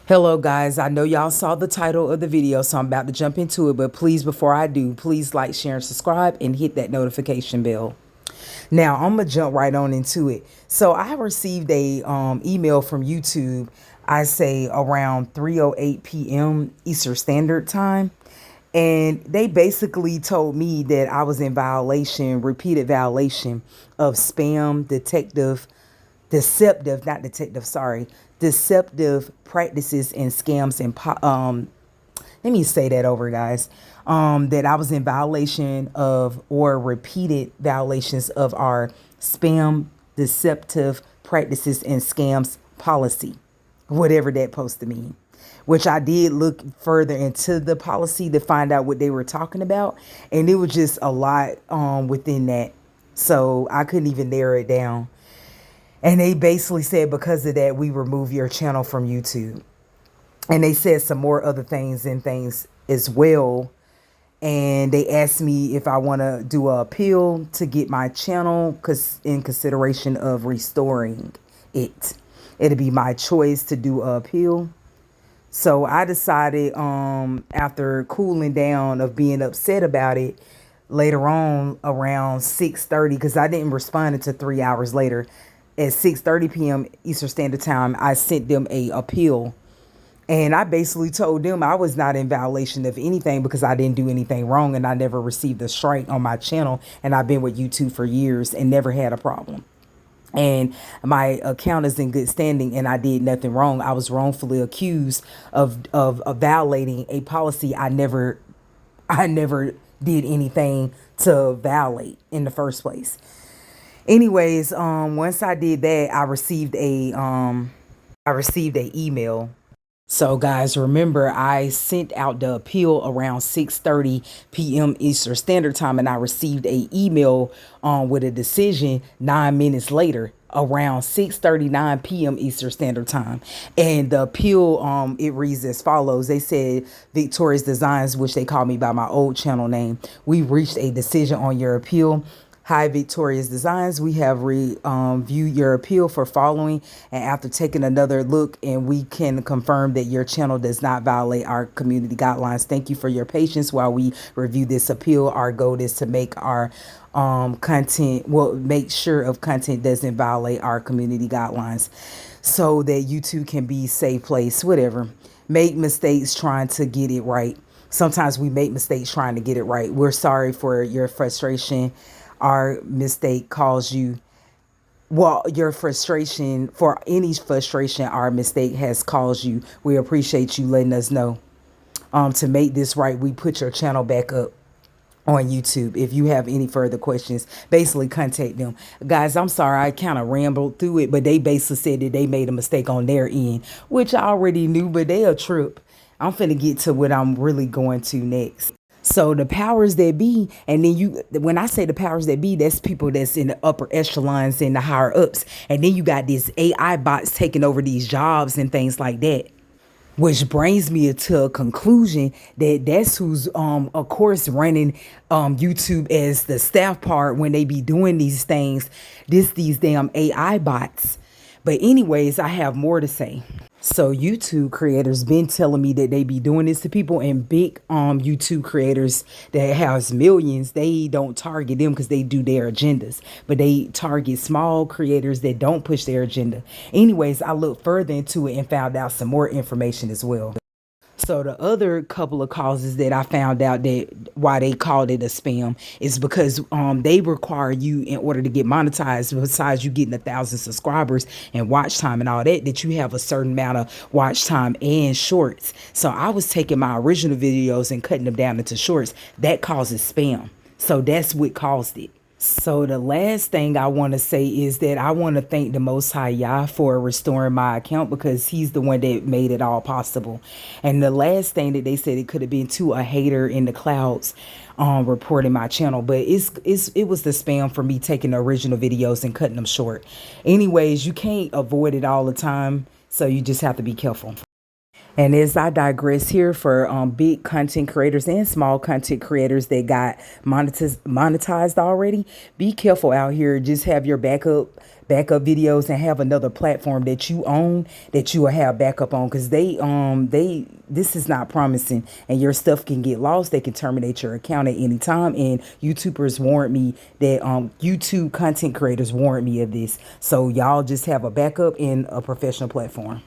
Hello guys, I know y'all saw the title of the video, so I'm about to jump into it, but please, before I do, please like, share, and subscribe and hit that notification bell. Now, I'm gonna jump right on into it. So I received a email from YouTube, I say around 3:08 p.m. Eastern Standard Time. And they basically told me that I was in violation, repeated violation of spam deceptive, not detective, sorry, deceptive practices and scams and let me say that over, guys. That I was in violation of or repeated violations of our spam deceptive practices and scams policy, whatever that supposed to mean. Which I did look further into the policy to find out what they were talking about, and it was just a lot within that, so I couldn't even narrow it down. And they basically said because of that, we remove your channel from YouTube. And they said some more other things as well. And they asked me if I want to do an appeal to get my channel in consideration of restoring it. It'll be my choice to do an appeal. So I decided after cooling down of being upset about it later on around 6:30, because I didn't respond until 3 hours later. At 6:30 p.m. Eastern Standard Time, I sent them a appeal. And I basically told them I was not in violation of anything because I didn't do anything wrong and I never received a strike on my channel. And I've been with YouTube for years and never had a problem. And my account is in good standing and I did nothing wrong. I was wrongfully accused of violating a policy I never did anything to violate in the first place. Anyways, once I did that, I received a email. So guys, remember I sent out the appeal around 6:30 p.m. Eastern Standard Time, and I received a email with a decision 9 minutes later around 6:39 p.m. Eastern Standard Time. And the appeal, it reads as follows. They said, Victorious Designs, which they call me by my old channel name, we reached a decision on your appeal. Hi, Victorious Designs. We have reviewed your appeal for following, and after taking another look, and we can confirm that your channel does not violate our community guidelines. Thank you for your patience while we review this appeal. Our goal is to make our content, well, make sure of content doesn't violate our community guidelines so that YouTube can be a safe place, whatever. Make mistakes trying to get it right. Sometimes we make mistakes trying to get it right. We're sorry for your frustration. Our mistake caused you, well, your frustration, for any frustration our mistake has caused you. We appreciate you letting us know. To make this right, we put your channel back up on YouTube. If you have any further questions, basically contact them. Guys, I'm sorry I kind of rambled through it, but they basically said that they made a mistake on their end, which I already knew, but they a trip. I'm finna get to what I'm really going to next. So the powers that be, and then when I say the powers that be, that's people that's in the upper echelons and the higher ups. And then you got these AI bots taking over these jobs and things like that. Which brings me to a conclusion that that's who's, of course, running YouTube as the staff part when they be doing these things. These damn AI bots. But anyways, I have more to say. So YouTube creators been telling me that they be doing this to people, and big YouTube creators that has millions, they don't target them because they do their agendas, but they target small creators that don't push their agenda. Anyways, I looked further into it and found out some more information as well. So the other couple of causes that I found out that why they called it a spam is because they require you, in order to get monetized, besides you getting 1,000 subscribers and watch time and all that, that you have a certain amount of watch time and shorts. So I was taking my original videos and cutting them down into shorts. That causes spam. So that's what caused it. So the last thing I want to say is that I want to thank the Most High Yah for restoring my account, because he's the one that made it all possible. And the last thing that they said, it could have been to a hater in the clouds reporting my channel, but it was the spam for me taking the original videos and cutting them short. Anyways, you can't avoid it all the time, so you just have to be careful. And as I digress here, for big content creators and small content creators that got monetized already, be careful out here. Just have your backup videos and have another platform that you own that you will have backup on, because they this is not promising, and your stuff can get lost. They can terminate your account at any time, and YouTubers warned me that YouTube content creators warned me of this. So y'all just have a backup in a professional platform.